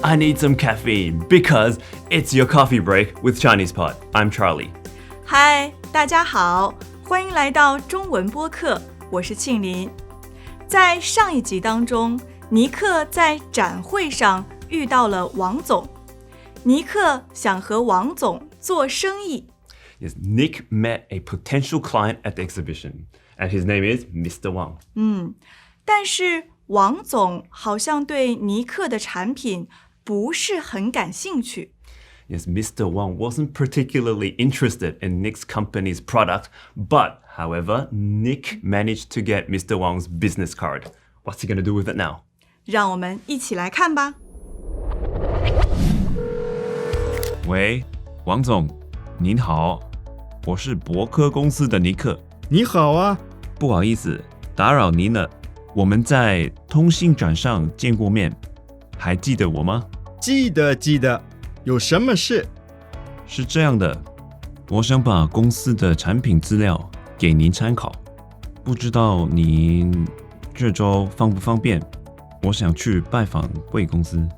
I need some caffeine because it's your coffee break with Chinese Pod. I'm Charlie. 嗨，大家好，欢迎来到中文播客，我是庆林。在上一集当中，尼克在展会上遇到了王总，尼克想和王总做生意。Yes, Nick met a potential client at the exhibition, and his name is Mr. Wang. 但是王总好像对尼克的产品不是很感兴趣。Yes, Mr. Wang wasn't particularly interested in Nick's company's product, but, however, Nick managed to get Mr. Wang's business card. What's he going to do with it now? 让我们一起来看吧。喂，王总，您好，我是博科公司的尼克。你好啊，不好意思，打扰您了。我们在通信展上见过面，还记得我吗？记得，有什么事？是这样的，我想把公司的产品资料给您参考，不知道您这周方不方便？我想去拜访贵公司。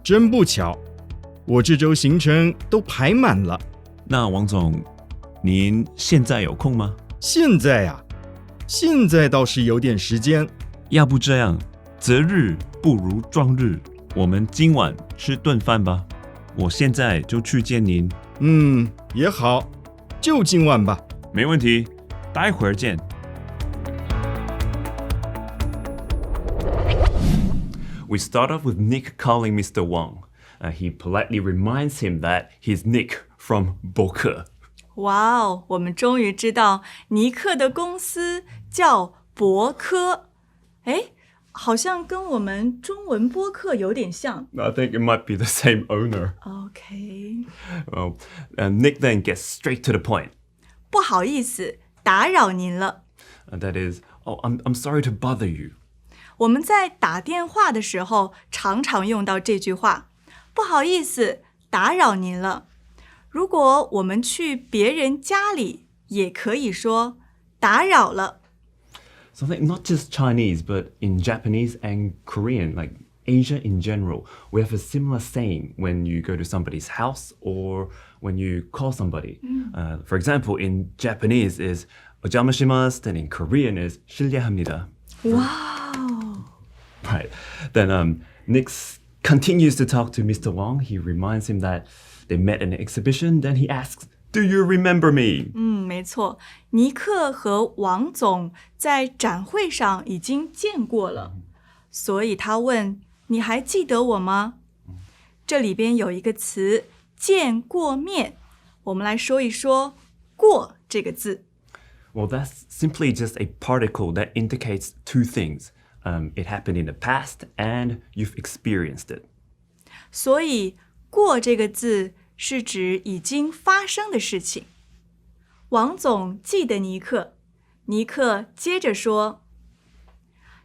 真不巧，我这周行程都排满了。那王总，您现在有空吗？现在倒是有点时间。要不这样，择日不如撞日，我们今晚吃顿饭吧。我现在就去见您。也好，就今晚吧。没问题，待会儿见。We start off with Nick calling Mr. Wang. He politely reminds him that he's Nick from Boke. 哇哦，我们终于知道尼克的公司叫博科。诶，好像跟我们中文播客有点像。I think it might be the same owner. OK， Well, Nick then gets straight to the point. 不好意思，打扰您了。That is, I'm sorry to bother you. 我们在打电话的时候常常用到这句话，不好意思，打扰您了。如果我们去别人家里，也可以说打扰了。So I think not just Chinese, but in Japanese and Korean, like Asia in general, we have a similar saying when you go to somebody's house or when you call somebody. For example, in Japanese is 오자마시마스, and in Korean is 실례합니다. Wow. Right. Then Nick continues to talk to Mr. Wang. He reminds him that they met in an exhibition. Then he asks, "Do you remember me?" 没错，尼克和王总在展会上已经见过了，所以他问：“你还记得我吗？”这里边有一个词“见过面”，我们来说一说“过”这个字。Well, that's simply just a particle that indicates two things. It happened in the past and you've experienced it. 所以“过”这个字是指已经发生的事情。王总记得尼克，尼克接着说：“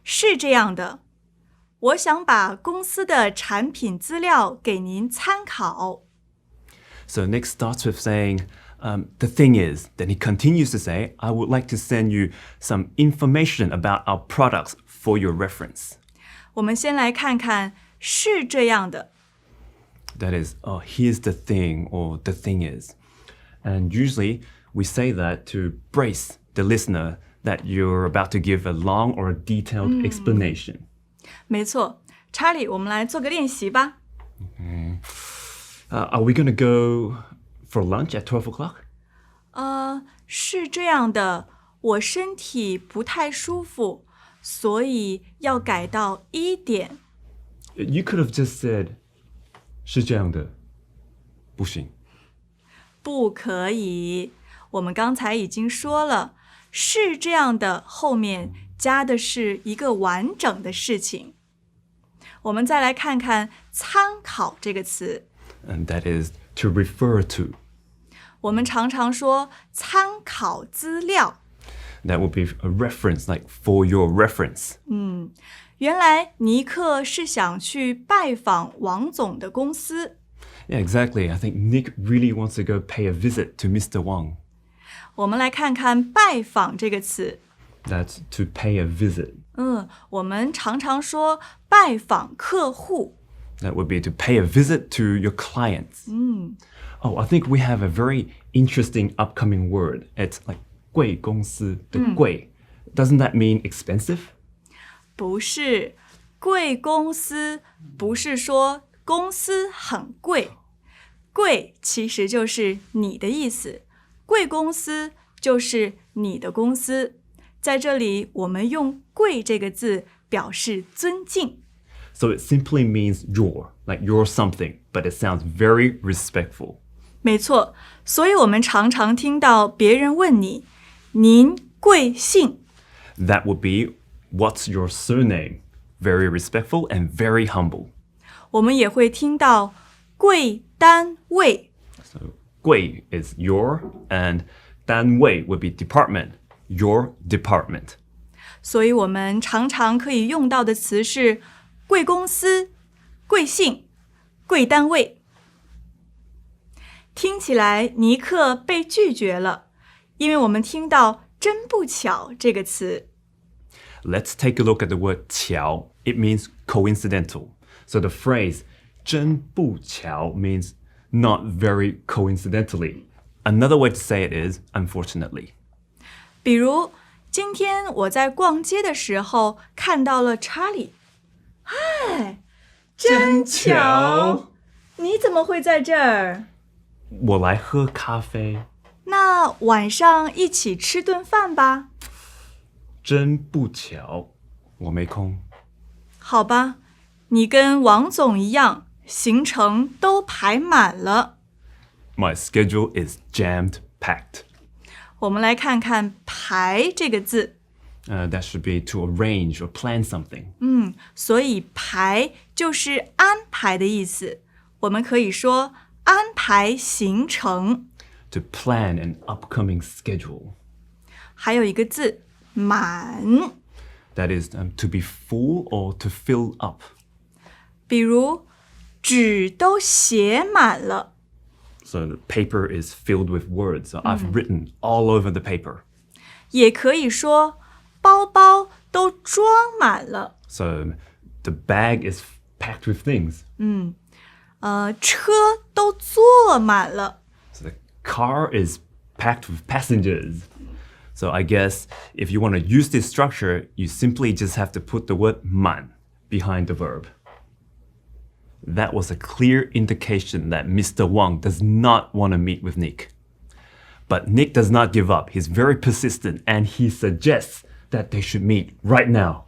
是这样的，我想把公司的产品资料给您参考。” So Nick starts with saying, the thing is, then he continues to say, I would like to send you some information about our products for your reference. 我们先来看看是这样的。That is, here's the thing, or the thing is. And usually we say that to brace the listener that you're about to give a long or a detailed explanation. 没错，查理，我们来做个练习吧。Are we going to go for lunch at 12 o'clock? 是这样的，我身体不太舒服，所以要改到1点。You could have just said, 是这样的，不行。不可以，我们刚才已经说了，是这样的后面加的是一个完整的事情。我们再来看看参考这个词。And that is to refer to. 我们常常说参考资料。That would be a reference, like for your reference. 原来尼克是想去拜访王总的公司。Yeah, exactly. I think Nick really wants to go pay a visit to Mr. Wang. 我们来看看拜访这个词。That's to pay a visit. 我们常常说拜访客户。That would be to pay a visit to your clients. Oh, I think we have a very interesting upcoming word. It's like 贵公司的贵. Doesn't that mean expensive? 不是，贵公司不是说公司很贵，贵其实就是你的意思，贵公司就是你的公司。在这里，我们用贵这个字表示尊敬。So it simply means your, like you're something, but it sounds very respectful. 没错，所以我们常常听到别人问你，您贵姓？ That would be, what's your surname? Very respectful and very humble. 我们也会听到贵单位， So 贵 is your, and 单位 would be department, your department. 所以我们常常可以用到的词是贵公司、贵姓、贵单位。听起来尼克被拒绝了，因为我们听到真不巧这个词。Let's take a look at the word 巧. It means coincidental. So the phrase 真不巧 means not very coincidentally. Another way to say it is unfortunately. 比如今天我在逛街的时候看到了查理。嗨，真巧！你怎么会在这儿？我来喝咖啡。那晚上一起吃顿饭吧。真不巧，我没空。好吧，你跟王总一样，行程都排满了。My schedule is jammed packed. 我们来看看“排”这个字。That should be to arrange or plan something. 所以排就是安排的意思。我们可以说安排行程。To plan an upcoming schedule. 还有一个字满， That is to be full or to fill up. 比如纸都写满了。So the paper is filled with words. So I've written all over the paper. 也可以说包包都装满了。So the bag is packed with things. 车都坐满了。 So the car is packed with passengers. So I guess if you want to use this structure, you simply just have to put the word 满 behind the verb. That was a clear indication that Mr. Wang does not want to meet with Nick. But Nick does not give up. He's very persistent and he suggests that they should meet right now.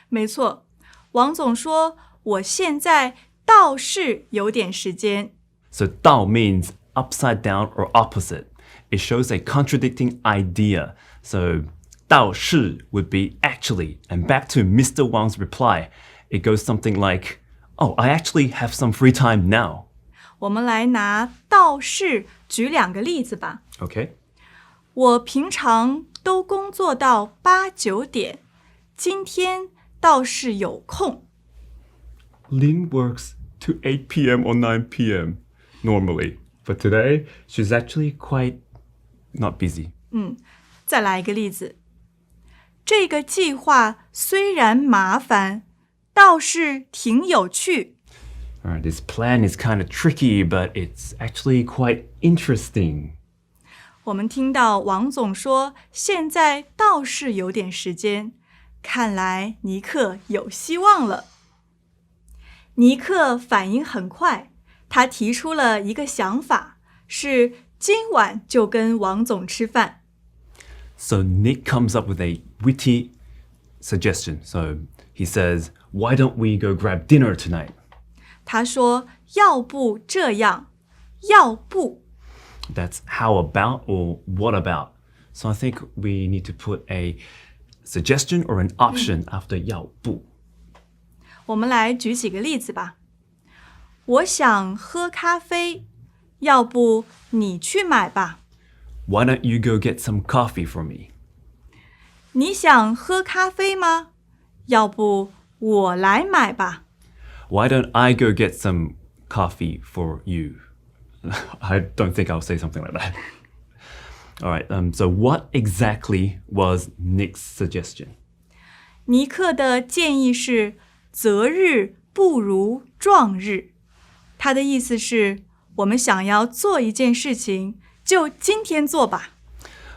没错，王总说我现在倒是有点时间。 So 倒 means upside down or opposite. It shows a contradicting idea. So 倒是 would be actually. And back to Mr. Wang's reply, it goes something like, oh, I actually have some free time now. 我们来拿倒是举2个例子吧。 Okay. 我平常都工作到8、9点，今天倒是有空。 Lynn works to 8 p.m. or 9 p.m. normally. But today, she's actually quite not busy. 再来一个例子，这个计划虽然麻烦，倒是挺有趣。 All right, this plan is kind of tricky, but it's actually quite interesting. 我们听到王总说现在倒是有点时间，看来尼克有希望了。尼克反应很快，他提出了一个想法，是今晚就跟王总吃饭。 So Nick comes up with a witty suggestion. So he says, why don't we go grab dinner tonight? 他说要不这样，要不。 That's how about or what about. So I think we need to put a suggestion or an option after 要不. 我们来举几个例子吧。我想喝咖啡，要不你去买吧。 Why don't you go get some coffee for me? 你想喝咖啡吗？要不我来买吧。 Why don't I go get some coffee for you? I don't think I'll say something like that. All right, so what exactly was Nick's suggestion? 尼克的建议是择日不如壮日。它的意思是，我们想要做一件事情，就今天做吧。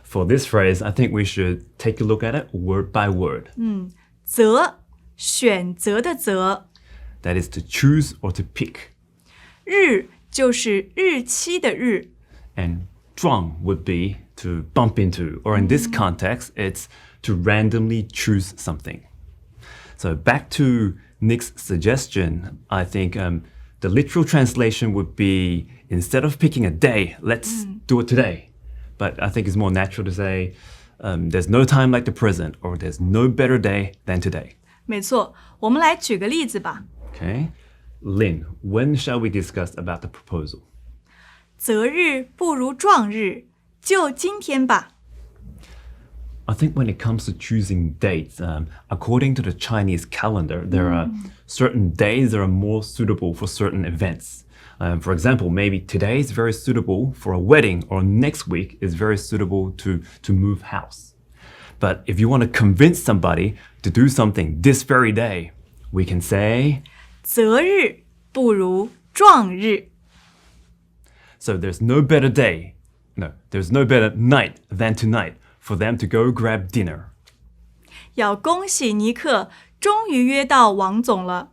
For this phrase, I think we should take a look at it word by word. 择，选择的择。That is to choose or to pick. 日就是日期的日。And 撞 would be to bump into, or in this context, it's to randomly choose something. So back to Nick's suggestion, I think the literal translation would be, instead of picking a day, let's do it today. But I think it's more natural to say, there's no time like the present, or there's no better day than today. 没错，我们来举个例子吧。Okay? Lynn, when shall we discuss about the proposal? 择日不如撞日，就今天吧。I think when it comes to choosing dates, according to the Chinese calendar, there are certain days that are more suitable for certain events. For example, maybe today is very suitable for a wedding, or next week is very suitable to move house. But if you want to convince somebody to do something this very day, we can say, 择日不如撞日。so there's no better day, there's no better night than tonight for them to go grab dinner. 要恭喜尼克终于约到王总了，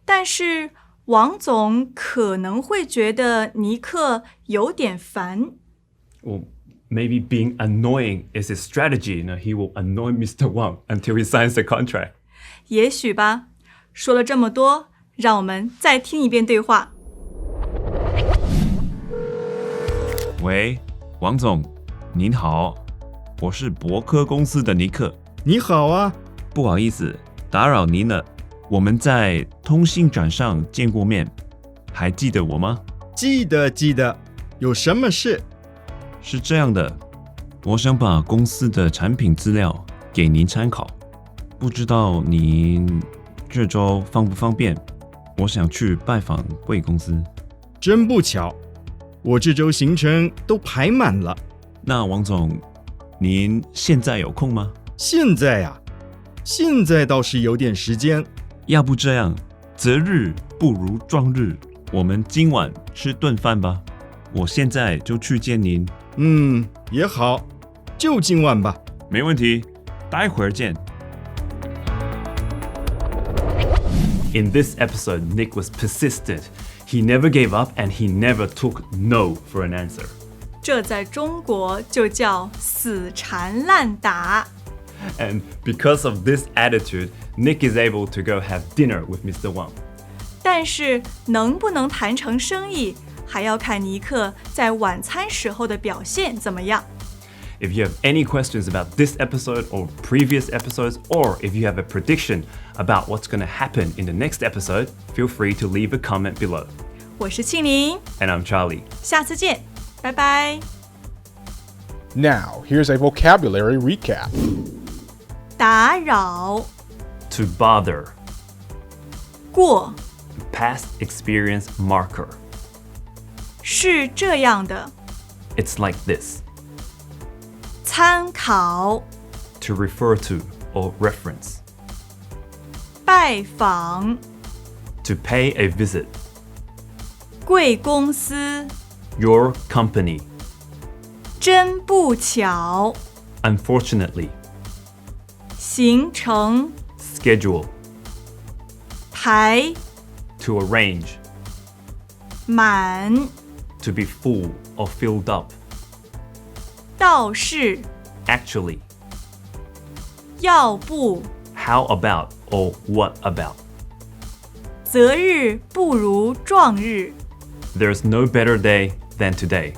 但是王总可能会觉得尼克有点烦。Well, maybe being annoying is his strategy. He will annoy Mr. Wang until he signs the contract. 也许吧。说了这么多，让我们再听一遍对话。喂，王总，您好，我是博科公司的尼克。你好啊，不好意思，打扰您了。我们在通信展上见过面，还记得我吗？记得，有什么事？是这样的，我想把公司的产品资料给您参考，不知道您这周方不方便？我想去拜访贵公司。真不巧，我这周行程都排满了。那王总，您现在有空吗？现在啊，现在倒是有点时间。要不这样，择日不如撞日，我们今晚吃顿饭吧。我现在就去见您。也好，就今晚吧。没问题，待会儿见。In this episode, Nick was persistent. He never gave up and he never took no for an answer. 这在中国就叫死缠烂打。And because of this attitude, Nick is able to go have dinner with Mr. Wang. 但是能不能谈成生意，还要看尼克在晚餐时候的表现怎么样。If you have any questions about this episode or previous episodes, or if you have a prediction about what's going to happen in the next episode, feel free to leave a comment below. 我是庆玲， And I'm Charlie. 下次见，拜拜。Now, here's a vocabulary recap. 打扰， To bother. 过， Past experience marker. 是这样的， It's like this. 参考， To refer to or reference. 拜访， To pay a visit. 贵公司， Your company. 真不巧， Unfortunately. 行程， Schedule. 排， To arrange. 满， To be full or filled up. 倒是， Actually. 要不， How about or what about? 择日不如撞日。 There's no better day than today.